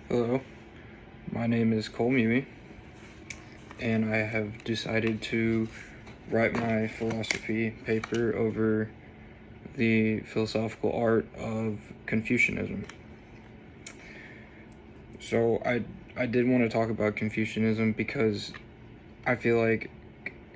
Hello, my name is Cole Mui, and I have decided to write my philosophy paper over the philosophical art of Confucianism. So I did want to talk about Confucianism because I feel like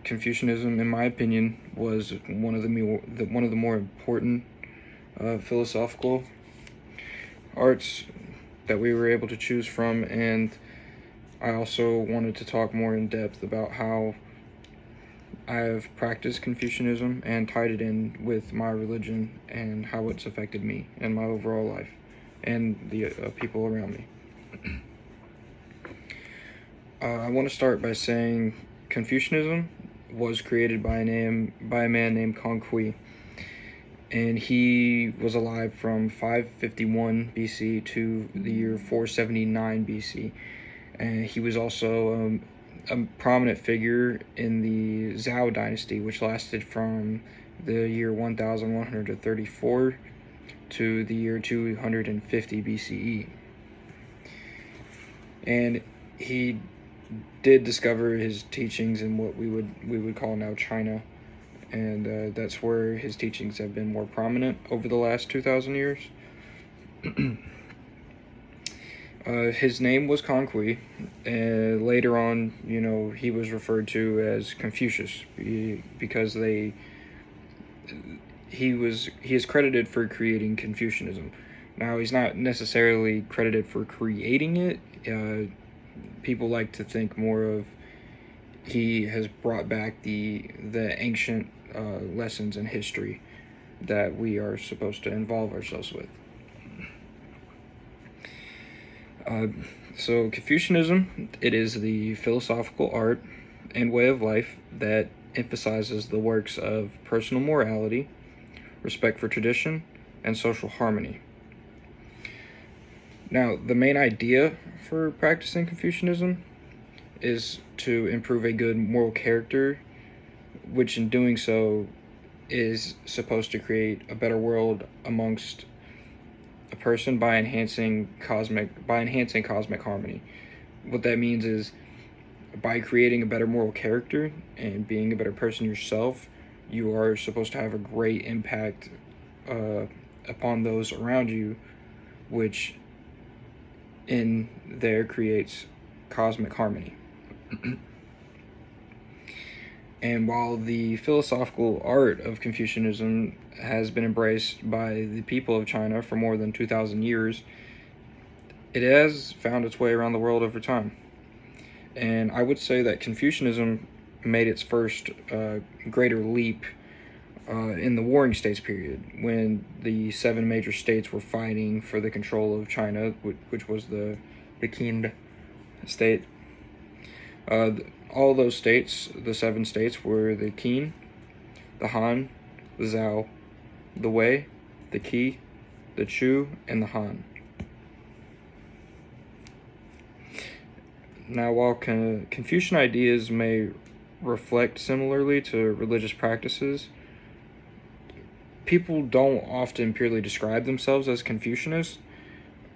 Confucianism, in my opinion, was one of the more important philosophical arts that we were able to choose from, and I also wanted to talk more in depth about how I have practiced Confucianism and tied it in with my religion and how it's affected me and my overall life and the people around me. I want to start by saying Confucianism was created by a man named Confucius, and he was alive from 551 BC to the year 479 BC. And he was also a prominent figure in the Zhou dynasty, which lasted from the year 1134 to the year 250 BCE. And he did discover his teachings in what we would call now China, and that's where his teachings have been more prominent over the last 2,000 years. His name was Conqui, and later on, he was referred to as Confucius because he is credited for creating Confucianism. Now, he's not necessarily credited for creating it. People like to think more of he has brought back the ancient lessons in history that we are supposed to involve ourselves with. So Confucianism, it is the philosophical art and way of life that emphasizes the works of personal morality, respect for tradition, and social harmony. Now, the main idea for practicing Confucianism is to improve a good moral character, which in doing so is supposed to create a better world amongst a person by enhancing cosmic harmony. What that means is by creating a better moral character and being a better person yourself, you are supposed to have a great impact upon those around you, which in there creates cosmic harmony. And while the philosophical art of Confucianism has been embraced by the people of China for more than 2,000 years, it has found its way around the world over time. And I would say that Confucianism made its first greater leap in the Warring States period, when the 7 major states were fighting for the control of China, which was the Qin state. All those states, the 7 states, were the Qin, the Han, the Zhao, the Wei, the Qi, the Chu, and the Han. Now, while Confucian ideas may reflect similarly to religious practices, people don't often purely describe themselves as Confucianists,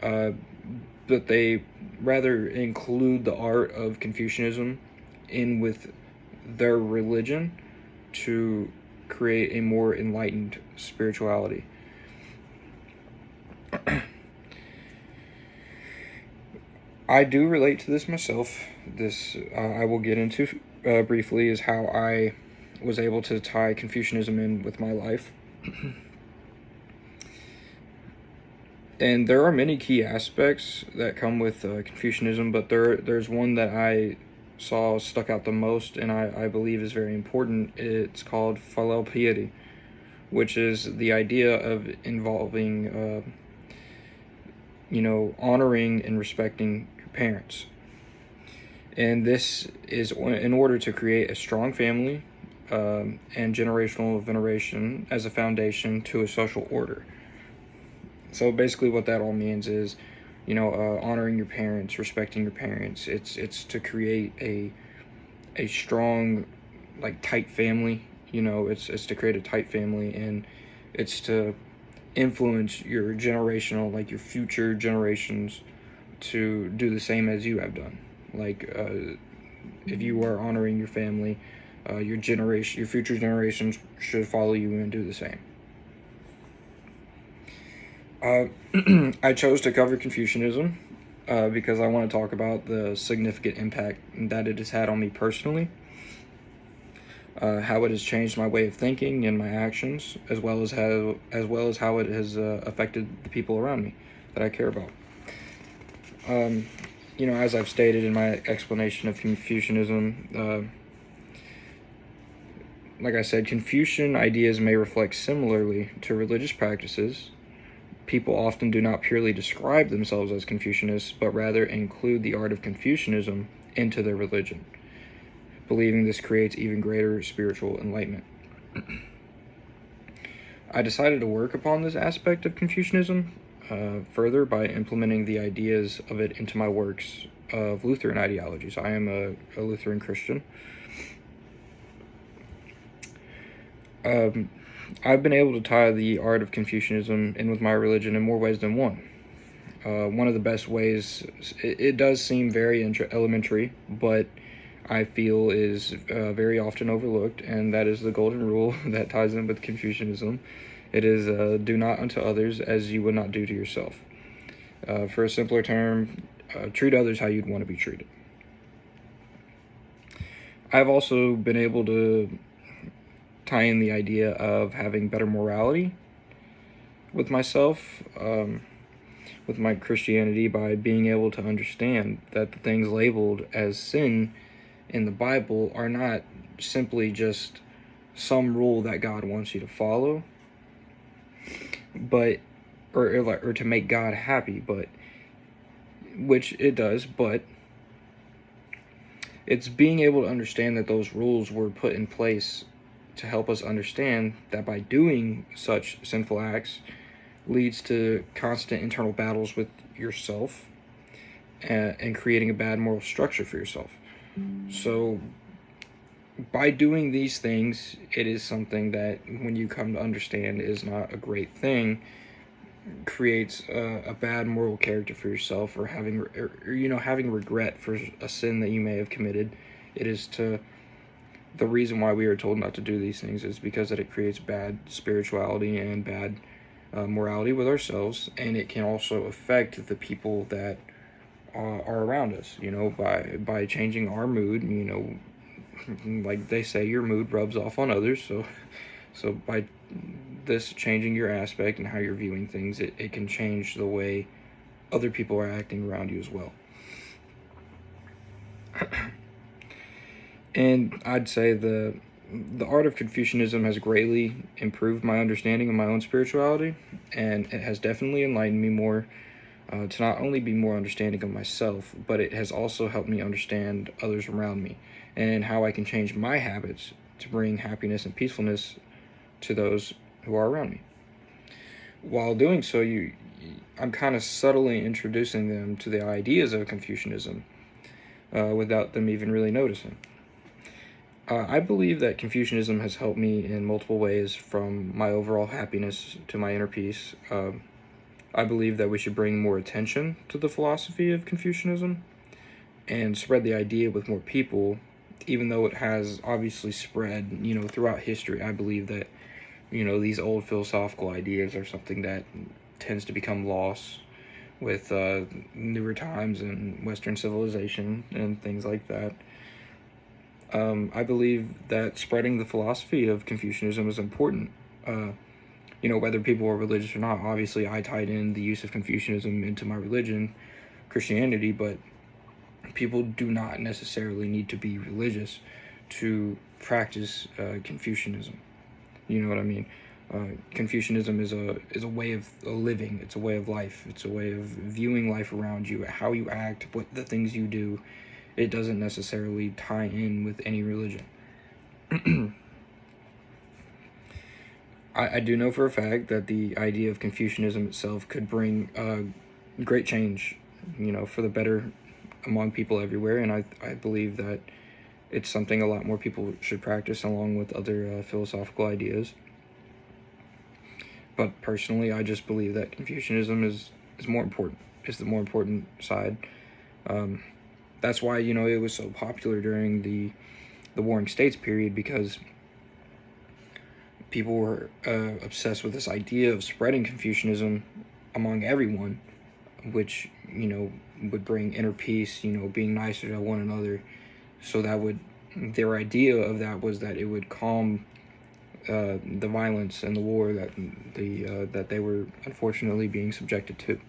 but they rather include the art of Confucianism in with their religion to create a more enlightened spirituality. I do relate to this myself. This I will get into briefly, is how I was able to tie Confucianism in with my life. And there are many key aspects that come with Confucianism, but there's one that I saw stuck out the most, and I believe is very important. It's called filial piety, which is the idea of involving, honoring and respecting your parents. And this is in order to create a strong family and generational veneration as a foundation to a social order. So basically what that all means is, honoring your parents, respecting your parents. It's to create a strong, tight family. It's to create a tight family, and it's to influence your generational, your future generations to do the same as you have done. Like, if you are honoring your family, your future generations should follow you and do the same. I chose to cover Confucianism because I want to talk about the significant impact that it has had on me personally, how it has changed my way of thinking and my actions, as well as how it has affected the people around me that I care about. As I've stated in my explanation of Confucianism, like I said, Confucian ideas may reflect similarly to religious practices. People often do not purely describe themselves as Confucianists, but rather include the art of Confucianism into their religion, believing this creates even greater spiritual enlightenment. I decided to work upon this aspect of Confucianism further by implementing the ideas of it into my works of Lutheran ideologies. I am a Lutheran Christian. I've been able to tie the art of Confucianism in with my religion in more ways than one. One of the best ways, it does seem very elementary, but I feel is very often overlooked, and that is the golden rule that ties in with Confucianism. It is, do not unto others as you would not do to yourself. For a simpler term, treat others how you'd want to be treated. I've also been able to tie in the idea of having better morality with myself, with my Christianity, by being able to understand that the things labeled as sin in the Bible are not simply just some rule that God wants you to follow, but or to make God happy, but which it does, but it's being able to understand that those rules were put in place to help us understand that by doing such sinful acts leads to constant internal battles with yourself and creating a bad moral structure for yourself. So by doing these things, it is something that, when you come to understand, is not a great thing, creates a bad moral character for yourself, or having regret for a sin that you may have committed. It is the reason why we are told not to do these things is because that it creates bad spirituality and bad morality with ourselves, and it can also affect the people that are around us, by changing our mood. Like they say, your mood rubs off on others, so by this changing your aspect and how you're viewing things, it can change the way other people are acting around you as well. And I'd say the art of Confucianism has greatly improved my understanding of my own spirituality, and it has definitely enlightened me more to not only be more understanding of myself, but it has also helped me understand others around me and how I can change my habits to bring happiness and peacefulness to those who are around me. While doing so, I'm kind of subtly introducing them to the ideas of Confucianism without them even really noticing. I believe that Confucianism has helped me in multiple ways, from my overall happiness to my inner peace. I believe that we should bring more attention to the philosophy of Confucianism and spread the idea with more people, even though it has obviously spread, throughout history. I believe that, these old philosophical ideas are something that tends to become lost with newer times and Western civilization and things like that. I believe that spreading the philosophy of Confucianism is important. Whether people are religious or not. Obviously, I tied in the use of Confucianism into my religion, Christianity, but people do not necessarily need to be religious to practice Confucianism. You know what I mean? Confucianism is a way of living. It's a way of life. It's a way of viewing life around you, how you act, what the things you do. It doesn't necessarily tie in with any religion. I do know for a fact that the idea of Confucianism itself could bring great change, for the better among people everywhere, and I believe that it's something a lot more people should practice along with other philosophical ideas. But personally, I just believe that Confucianism is more important. is the more important side. That's why, you know, it was so popular during the Warring States period, because people were obsessed with this idea of spreading Confucianism among everyone, which, you know, would bring inner peace, you know, being nicer to one another. So that would, their idea of that was that it would calm the violence and the war that they were unfortunately being subjected to.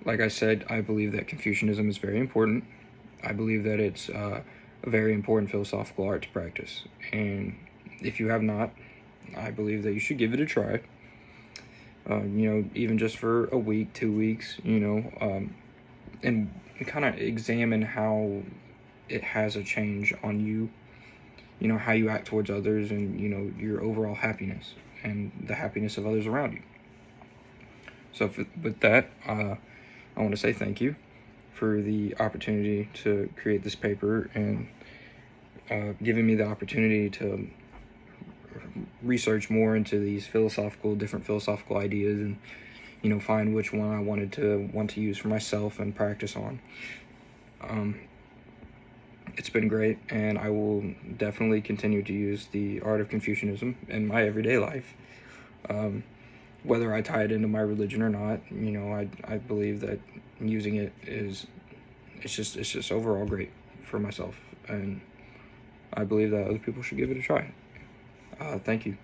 Like I said, I believe that Confucianism is very important. I believe that it's a very important philosophical art to practice, and if you have not, I believe that you should give it a try. You know, even just for a week, 2 weeks, you know, and kind of examine how it has a change on you, you know, how you act towards others, and, you know, your overall happiness and the happiness of others around you. So with that, I want to say thank you for the opportunity to create this paper, and giving me the opportunity to research more into these different philosophical ideas, and, you know, find which one I want to use for myself and practice on. It's been great, and I will definitely continue to use the art of Confucianism in my everyday life. Whether I tie it into my religion or not, you know, I believe that using it it's just overall great for myself, and I believe that other people should give it a try. Thank you.